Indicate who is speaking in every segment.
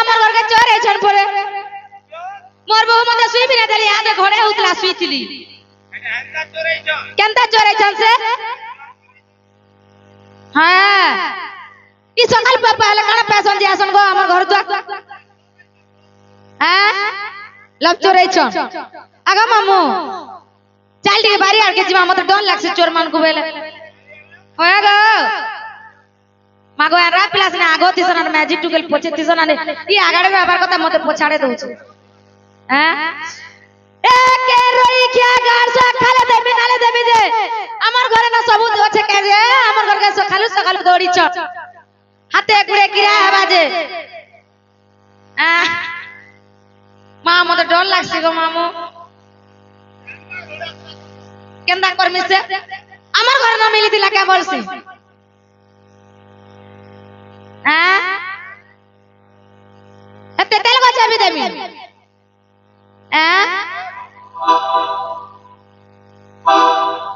Speaker 1: हमर घर के चोर एछन परे मोर बहु मते सुई बिना देली आदे घरे उतला सुईतली
Speaker 2: हेंता चोरै छ
Speaker 1: केनता चोर एछन से हां ई संकल पापा हले कण पैसन जे आसन गो हमर घर दुआ हां लब चोर एछन आगा मामू चल दी बारी आर के जीवा मते डर लागसे चोर मान को बेले होया गो मागो रा प्लास ना आगो तिसन मैजिक टुकेल पोचे तिसन ने ई आगाडे व्यापार कथा मते पोछाडे दउछ हैं ए के रोई क्या गार से खाले दे बिनाले दे बिजे हमर घरे ना सबूत होछे के रे हमर घर के सखालु सखालु दौड़ी छ हाथे गुड़े किरा बाजे आ मा मते डर लागसे गो मामू केंदा करमी से हमर घर ना मिली दिला के बोलसी हां एते तेल को चाबी देबी हां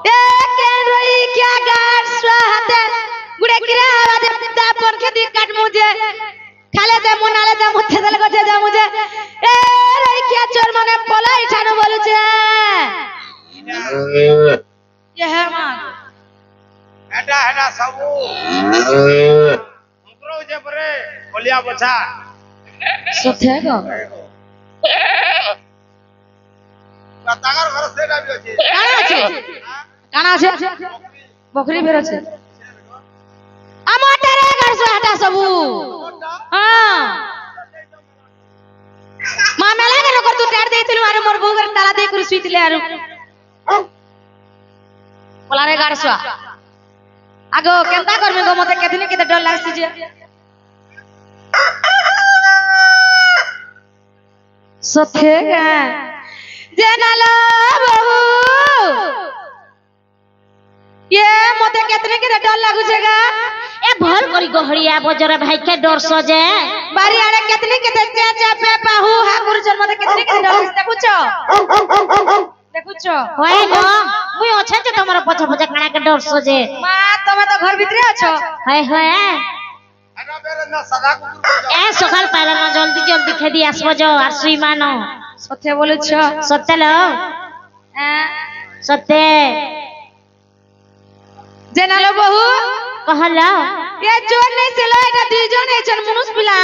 Speaker 1: ए के रोई क्या गार स्वाहते गुड़े किरा आवाज दा पर के दी काट मुझे खाले दे मुनाले दे मुथे दल को दे मुझे ए रोई क्या चोर मने पलाई ठानो बोलु छे ये है मां
Speaker 2: हेडा हेडा सबू उकरो जे परे बलिया बछा
Speaker 1: सथे गो
Speaker 2: तागर घर से डाबी अछि
Speaker 1: काना छे बकरी बेर छे अमटरे घर से हटा सबू हां मा मेला के नकर तू टार देइतिलु आरे मोर बहू घर ताला दे कर सुइतले आरो बोला रे गारसवा आगो केनता करमे गो मते केतने केते डर लागसी जे सथे गा जेनाला बहू ये मते केतने केते डर लागु छेगा
Speaker 3: ए भर करी गहरिया बजरा भाई के डर सजे
Speaker 1: बारी आड़े केतने केते चाचा पे पाहू हा गुरुजन मते केतने केते डर देखुछो
Speaker 3: होय न मुई अछि जे तमरा पछ पछ काना के डर सजे
Speaker 1: मां तमे तो घर भितरे अछो
Speaker 3: हाय हाय
Speaker 2: आना बेरे ना सदा कुकुर
Speaker 3: ए सकाल पाला न जल्दी जल्दी खेदी आसबो जो आर सुई मानो
Speaker 1: सत्य बोलु छ
Speaker 3: सत्य लो सत्य
Speaker 1: जेनालो बहू
Speaker 3: कहला
Speaker 1: ये चोर नहीं सिलो एटा दुइजो नहीं छन मनुष्य पिला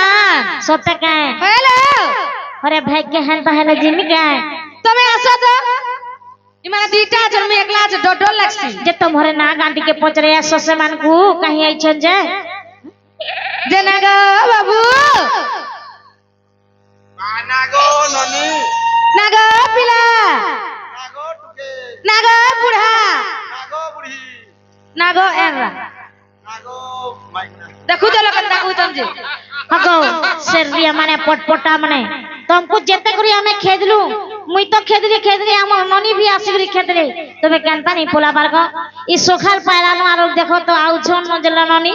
Speaker 3: सत्य का
Speaker 1: हेलो
Speaker 3: अरे भाई के हन पहले जिमी का
Speaker 1: तमे आसो तो इमाने दीटा जन में एकला जे डर लागसी
Speaker 3: जे तमरे ना गांधी के पचरे ससे मान को कहीं आई छन जे
Speaker 1: जेनागो बाबू
Speaker 2: नागो ननी
Speaker 1: नागो पिला
Speaker 2: नागो टुके
Speaker 1: नागो बुढ़ा
Speaker 2: नागो बुढ़ी
Speaker 1: नागो एरा
Speaker 2: नागो माइना
Speaker 1: देखु तो लोकन नागो तम जे
Speaker 3: हगो शरीर माने पटपटा माने तुमको जेते करी हमें खेदलु मुई तो खेदली हम ननी भी आसिगरी खेदले तबे केनता नहीं पोला बारग ई सोखाल पायला न आरो देखो तो आउ छन न जला ननी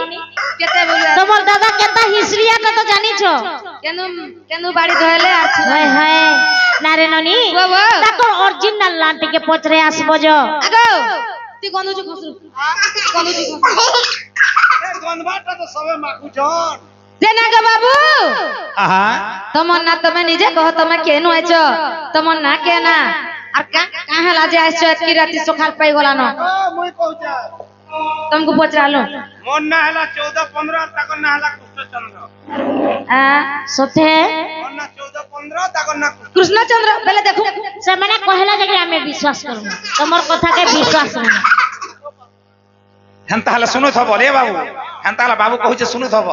Speaker 1: केते बोलु
Speaker 3: तमर दादा केता हिसरिया के तो जानी छो
Speaker 1: केनु बाड़ी धोले आ
Speaker 3: हाय हाय नारे ननी
Speaker 1: वो
Speaker 3: ताको ओरिजिनल लांटी के पचरे आसबो जो
Speaker 1: आगो ती गनुजी खसु गनुजी खसु
Speaker 2: ए गनबाटा तो सबे माखु छन
Speaker 1: जेनागो बाबू
Speaker 2: आहा
Speaker 1: तमन्ना तमे निजे कहो तमे केनु आइछो तमन्ना केना और काहे लाजे आइछो एतकी राती सोखाल पाई गला न
Speaker 2: ओ मुई कहूचा
Speaker 1: तुमको पचरालो
Speaker 2: मन ना हला 14 15 तक ना हला कृष्णचंद्र
Speaker 1: आ
Speaker 3: सोथे
Speaker 2: मन ना 14 15 तक ना
Speaker 1: कृष्णचंद्र बेले देखु
Speaker 3: से माने कहला जे हमें विश्वास करू तमर कथा के विश्वास नहीं
Speaker 4: हेंता हला सुनु थब रे बाबू हेंता हला बाबू कहू जे सुनु थब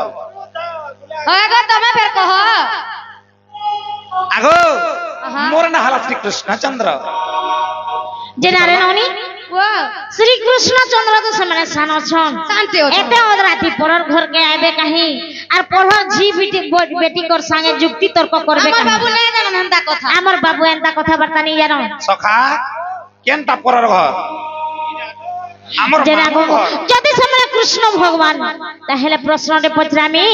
Speaker 1: होएगा तमे फेर कहो
Speaker 4: आगो मोर ना हला श्री कृष्णचंद्र
Speaker 3: जे नारे ननी
Speaker 1: वो
Speaker 3: श्री कृष्णचंद्र तो से माने सानो छन
Speaker 1: शांति हो
Speaker 3: एते अदराती परर घर के आबे कहीं और परर जी बेटी कर संगे जुक्ति तर्क करबे
Speaker 1: हमर
Speaker 3: कहीं
Speaker 1: बाबू नहीं जानन हंता कथा
Speaker 3: हमर बाबू एंता कथा बार्ता नहीं जानो
Speaker 4: सखा केनता परर घर हमर
Speaker 3: जेना
Speaker 4: मामू घर
Speaker 3: जदि से माने कृष्ण भगवान ताहेले प्रश्न रे पचरामी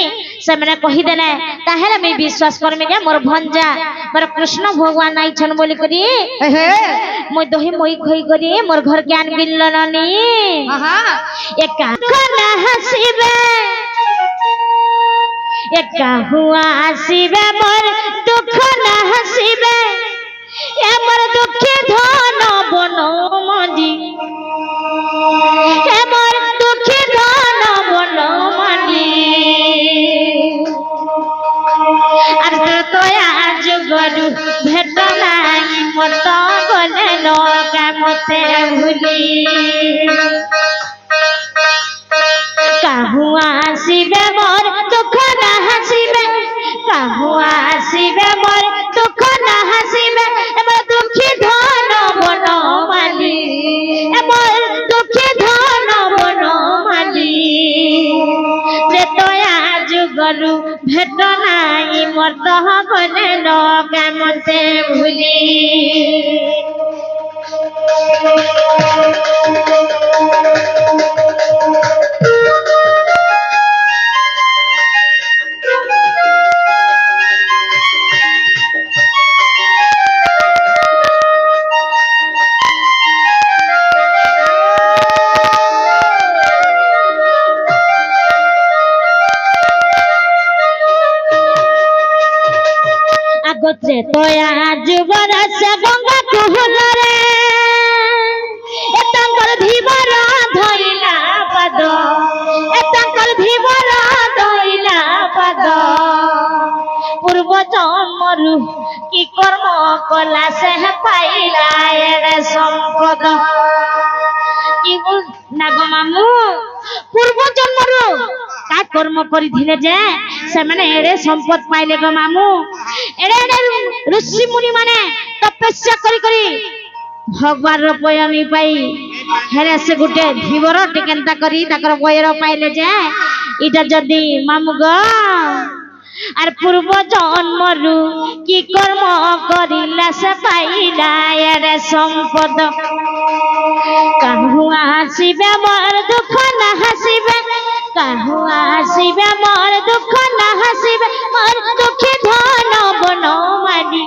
Speaker 3: से माने कहि देले ताहेले मैं विश्वास करमी जे मोर भंजा मोर कृष्ण भगवान आई छन बोली करी
Speaker 1: हे
Speaker 3: মই দহি মই খই করি মোর ঘর জ্ঞান বিনল ননি
Speaker 1: हां
Speaker 3: একা কোন হাসিবে একা হুয়া আসিবে মোর দুঃখ না হাসিবে এমর দুঃখে ধন বন মজি এমর দুঃখে ধন বন মজি আর তো আজ গরু ভেট নাই মত গলে নৌকা মতে ভুলি কাহু আসিবে মোর দুঃখ না হাসিবে কাহু আসিবে মোর দুঃখ না হাসিবে এবার দুঃখী ধন বন মালি এবার দুঃখী ধন বন মালি যে তয়া যুগলু ভেট নাই মত হবনে লগা মতে ভুলি আগতে তয়া যুবর সে গঙ্গা কুহুলরে এ তাঙ্কর ধীবর ধইলা পদ এ তাঙ্কর ধীবর ধইলা পদ পূর্ব জন্মরু কি কর্ম কলা সে পাইলা এরে সম্পদ কি বল না গো মামু পূর্ব জন্মরু কা কর্ম করিছিলে যে সেমানে এড়ে সম্পদ পাইলে গো মামু এড়ে এড়ে ঋষি মুনি মানে তপস্যা করি করি ভগবান র পয়নি পাই হেরে সে গুটে ধীবর টিকেন্তা করি তাকর বয়র পাইলে যে এটা যদি মামু গো আর পূর্ব জন্মরু কি কর্ম করিলা সে পাইলা এড়ে সম্পদ কাহু আসিবে মোর দুঃখ না হাসিবে কাহু আসিবে মোর দুঃখ না হাসিবে মোর দুঃখী ধন বন মালি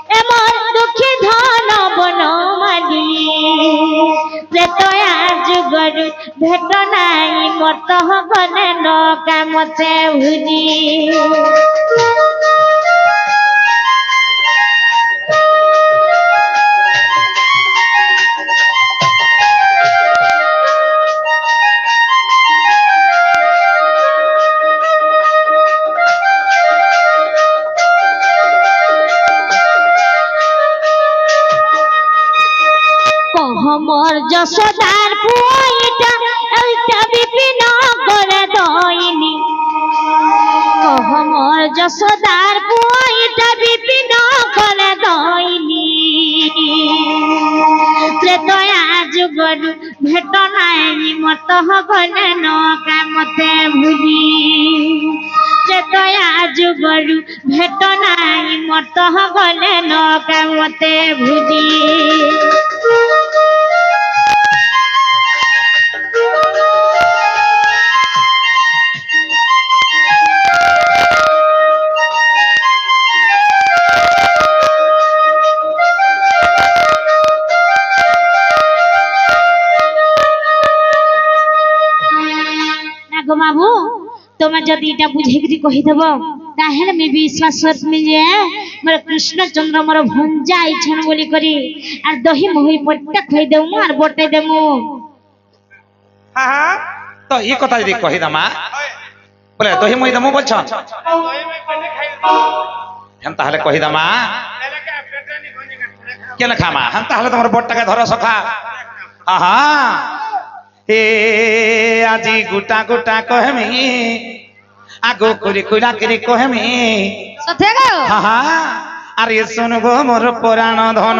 Speaker 3: এ মোর দুঃখী ধন বন মালি যে তয়া যুগর ভেট নাই মত হবনে নৌকা মতে ভুলি মোর যশোদার পুইটা এইটা বিপিন করে দইনি কহ মোর যশোদার পুইটা বিপিন করে দইনি ত্রেতয়া যুগর ভেট নাই মত হবনে নৌকা মতে ভুলি ত্রেতয়া যুগর ভেট নাই মত হবনে নৌকা মতে ভুলি বাবু তোমার যদি এটা বুঝেকি কহিদেব তাহলে আমি বিশ্বাস করমি যে মোর কৃষ্ণচন্দ্র মোর ভঞ্জা আইছন বলি করি আর দহি মহি পট্টা খাই দেমু আর বটাই দেমু
Speaker 4: হ্যাঁ তো এই কথা যদি কহিদামা বলে দহি মহি দমু বলছন হেন তাহলে কহিদামা কেন খামা হেন তাহলে তোমার বটটাকে ধর সখা আহা এ আজি গোটা গোটা কহেমি আগো করি কইলা করি কহেমি
Speaker 1: সথে গো
Speaker 4: হাহা আরে শুনব মোর পুরাণ ধন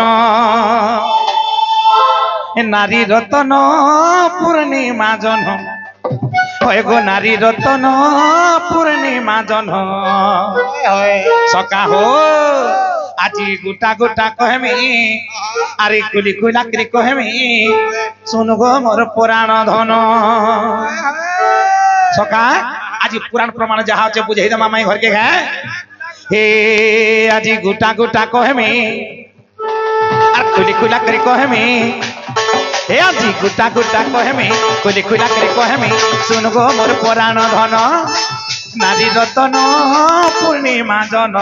Speaker 4: নারী রতন পূর্ণিমা জন হয় গো নারী রতন পূর্ণিমা জন সকা হো আজি গোটা গোটা কহেমি আরে কুলি কুলা করি কহেমি শুনব মোর পুরাণ ধন সকা আজি পুরাণ প্রমাণ যাহা আছে বুঝাই দে মামাই ঘরকে গে হে আজি গোটা গোটা কহেমি আর কুলি কুলা করি কহেমি হে আজি গোটা গোটা কহেমি কুলি কুলা করি কহেমি শুনব মোর পুরাণ ধন নারী রতন পূর্ণিমা জন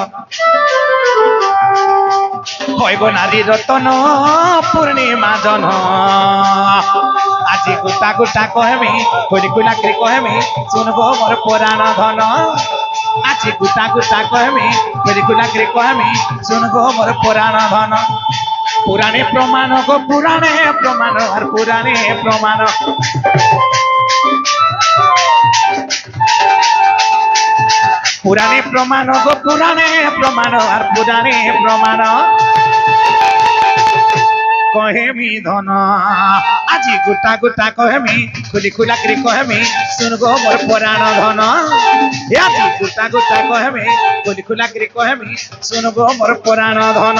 Speaker 4: হইব নারী রতন পূর্ণিমা জন আজি গোটা গোটা কহেমি খুলি খুলাকরি কহেমি শুনব মোর পুরাণ ধন আজি গোটা গোটা কহেমি খুলি খুলাকরি কহেমি শুনব মোর পুরাণ ধন পুরাণে প্রমাণ গো পুরাণে প্রমাণ আর পুরাণে প্রমাণ পুরাণে প্রমাণ গো পুরাণে প্রমাণ আর পুরাণে প্রমাণ কহেমি ধন আজি গোটা গোটা কহেমি খুলি খুলাকরি কহেমি শুনগো মোর পুরাণ ধন আজি গোটা গোটা কহেমি খুলি খুলাকরি কহেমি শুনগো মোর পুরাণ ধন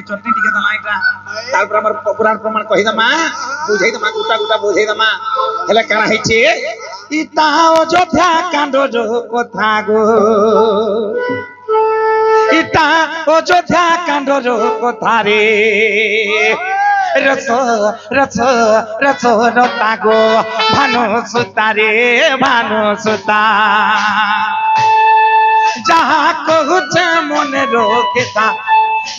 Speaker 4: চটনি টিকে দমা এটা তারপর আমার পুরাণ প্রমাণ কহি দমা বুঝাই দমা গোটা গোটা বুঝাই দমা হেলে কানা হইছে ইতা অযোধ্যা কাণ্ডর কথা গো ইতা অযোধ্যা কাণ্ডর কথা রে রস রস রস রতা গো ভানু সুতা রে ভানু সুতা যাহা কহুছে মনে রোকেতা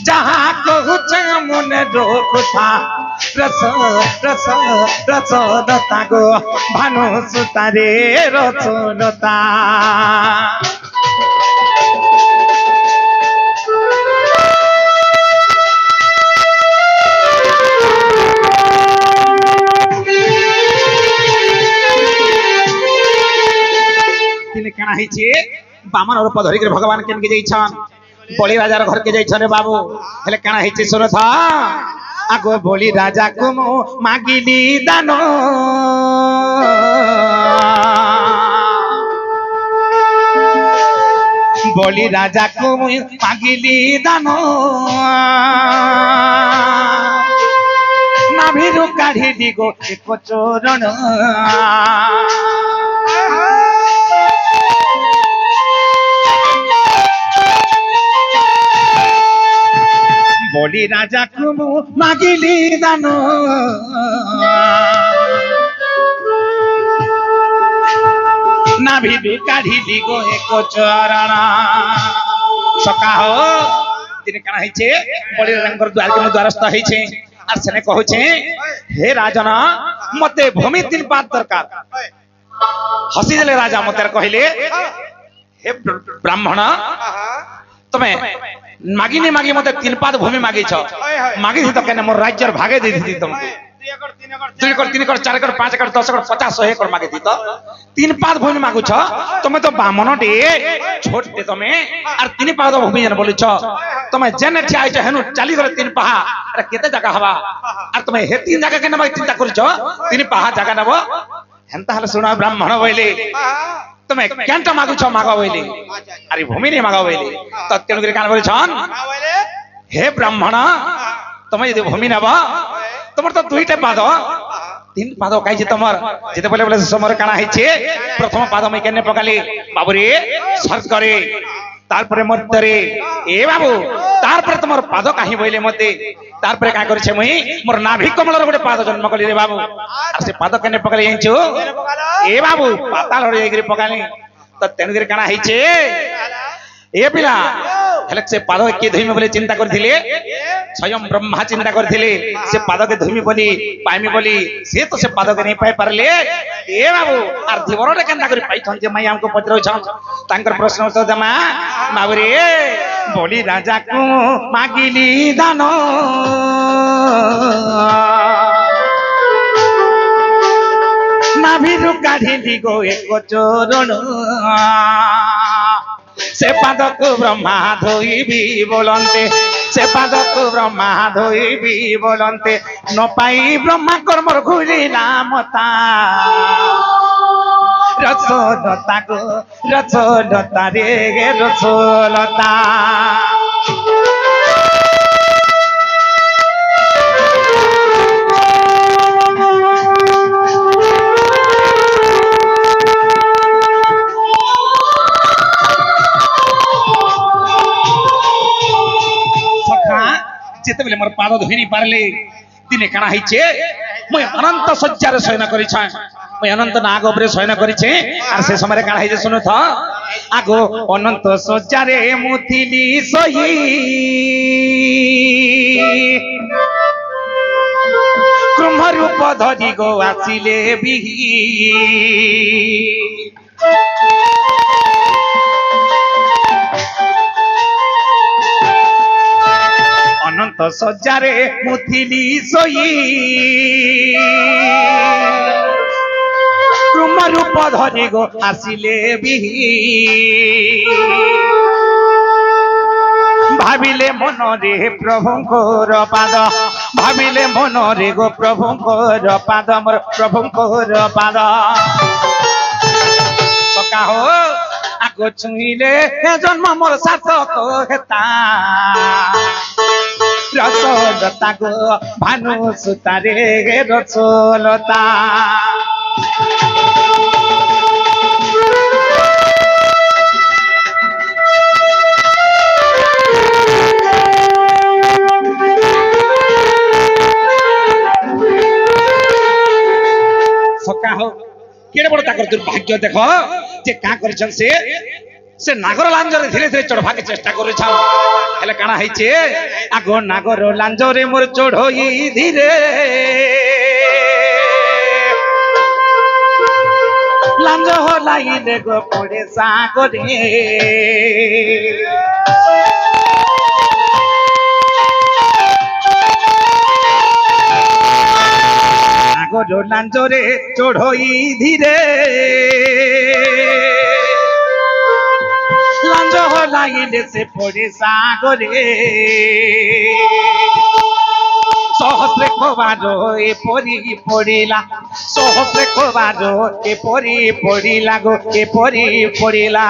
Speaker 4: যাহা কহুছে মনে রোকতা রস রস রস রতা গো ভানু সুতা রে রস রতা তিনি কেনা হইছে বামন রূপ ধরিকি ভগবান কেনকে যাইছন বলি রাজার ঘরকে যাইছন রে বাবু হেলে কেনা হইছে শুনথ আগো বলি রাজা কুমু মাগিলি দান বলি রাজা কুমু মাগিলি দান নাভিরু কাঢ়ি দিগো এক চরণ বলি রাজা কুমু মাগিলি দান নাভিরু কাঢ়ি দিগো এক চরণ সকাহ দিনে কানা হইছে বলি রাজাঙ্কর দ্বারস্থ হইছে আর সেনে কହୁছে হে রাজন মতে ভূমি 3 পাত দরকার হসি দেলে রাজা মতে কহিলে হে ব্রাহ্মণ তুমি মাগিনি মাগি মতে 3 পাত ভূমি মাগিছ মাগি তো কেন মোর রাজ্যর ভাগে দেই দিতি তোমাকে 2 acre 3 acre 4 acre 5 acre 10 acre 50 100 acre মাগি দিত 3 পাত ভূমি মাগুছ তুমি তো বামনটি ছোট দে তুমি আর 3 পাত ভূমি জান বলিছ তুমি জেনে ঠিয়া আইছ হেনু চালি গলে 3 পাহা আরে কেতে জায়গা হবা আর তুমি হে 3 জায়গা কেন চিন্তা করিছ 3 পাহা জায়গা নেব হেনতা হলে শুনা ব্রাহ্মণ বইলে তুমি কেনটা মাগুছ মাগা বইলে আরে ভূমি নে মাগা বইলে তো তেন করে কান বলিছন হে ব্রাহ্মণ তুমি যদি ভূমি নেবা তোমার তো 2টা পাদ 3 পাদ কাইছে তোমার যেতে বলে বলে সমর কানা হইছে প্রথম পাদ মই কেনে পকালি বাবুরে সর্চ করে তারপরে মধ্যরে এ বাবু তারপরে তোমার পাদ কাহি বইলে মতে তারপরে কা করছে মই মোর নাভি কমলর গোটে পাদ জন্ম কলি রে বাবু আর সে পাদ কেনে পকালি জানছো এ বাবু পাতাল হরে গিরি পকালি তো তেনগিরি কানা হইছে এ পিলা হেলে সে পাদ কে ধইমে বলে চিন্তা করथिले स्वयं ब्रह्मा चिंता करथिले से पाद के धुमी बोली पाइमी बोली से तो से पाद के नहीं पाई पारले ए बाबू आर धीवरटे केनता करी पाइथन जे माई हमको पत्र छन तांकर प्रश्न उत्तर दमा बाबू रे बोली राजा को मागिली दान नाभिरु काढी दिगो एक चरण से पाद को ब्रह्मा धोइबी बोलंते সে পাদক ব্রহ্মা ধইবি বলন্তে ন পাই ব্রহ্মা কর্মর ঘুরিলাম তা রসলতা গো রসলতা রে গে রসলতা যেତେବେଳେ ମୋର ପାଦ ଧୋଇ ପାରିଲେ ଦିନେ କାଣା ହେଇଛେ ମୁଇଁ ଅନନ୍ତ ଶଯ୍ୟାରେ ଶୟନ କରିଛେ ମୁଇଁ ଅନନ୍ତ ନାଗ ଉପରେ ଶୟନ କରିଛେ আর ସେ ସମୟରେ କାଣା ହେଇଛେ ଶୁଣୁ ଥ ଆଗ ଅନନ୍ତ ଶଯ୍ୟାରେ ମୁଁ ଥିଲି ଶୋଇ କ୍ରମ ରୂପ ଧରି ଗୋ ଆସିଲେ ବି ଅନନ୍ତ ଶଯ୍ୟାରେ ମୁଁ ଥିଲି ଶୋଇ କ୍ରମ ରୂପ ଧରି ଗୋ ଆସିଲେ ବି ଭାବିଲେ ମନରେ ପ୍ରଭୁଙ୍କର ପାଦ ଭାବିଲେ ମନରେ ଗୋ ପ୍ରଭୁଙ୍କର ପାଦ ମୋର ପ୍ରଭୁଙ୍କର ପାଦ ସକା ହୋ ଆଗ ଛୁଇଁଲେ ଜନ୍ମ ମୋର ସାର୍ଥକ ହେତା রসলতা গো ভানু সুতারে রসলতা সকা হোক কেড়ে বড় তাকর দুর্ভাগ্য দেখ যে কা করেছেন সে নাগর লাঞ্জরে ধীরে ধীরে চড়ভাকে চেষ্টা করেছেন হেলে কানা হইছে আগ নাগর লাঞ্জরে মোর চড়ই ধীরে লাঞ্জ হলাইলে গো পড়ে সাগরে নাগর লাঞ্জরে চড়ই ধীরে লাঞ্জ হলাইলে সে পড়ে সাগরে সহস্রে খোবার এপরি পড়িলা সহস্রে খোবার এপরি পড়িলা গো এপরি পড়িলা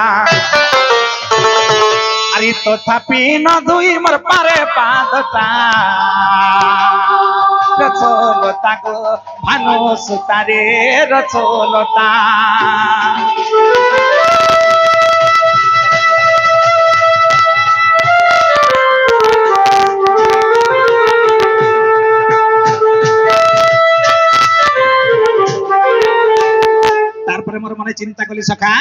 Speaker 4: আরে তথাপি ন দুই মোর পারে পাদটা রসলতা গো ভানু সুতারে রসলতা মোর মনে চিন্তা কলি সখা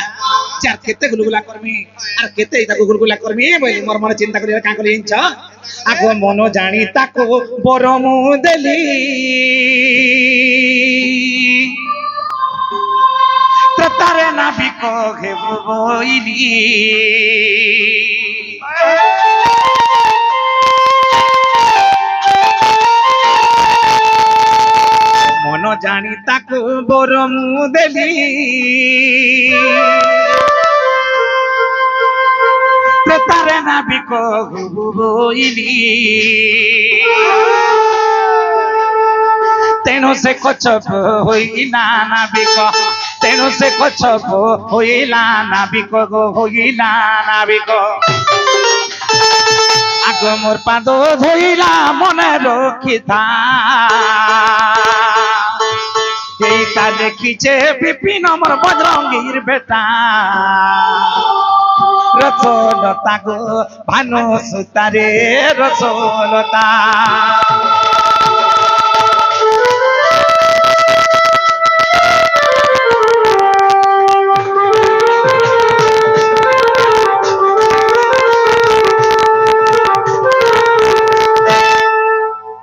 Speaker 4: যে আর কেতে গুলগুলা করমি আর কেতে তাকে গুলগুলা করমি বলি মোর মনে চিন্তা কলি কাঁ কলি ইঞ্চ আগ মন জানি তাকো বর মু দেলি তারে নাবিক ঘেব বইলি মন জানি তাকু বর মু দেলি তারে নাবিক বইলি তেণু সে কচ্ছপ হইলা নাবিক তেণু সে কচ্ছপ হইলা নাবিক গো হইলা নাবিক আগ মোর পাদ ধইলা মনে রক্ষিথা এইটা দেখিছে বিপিন মোর বজরঙ্গীর বেটা রসলতা গো ভানু সুতারে রসলতা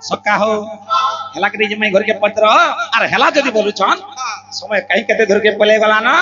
Speaker 4: সকা হো হেলা করে যে মাই ঘরকে পত্র আর হেলা যদি বলুছন সময় কাই কেতে ধরকে পলে গলা না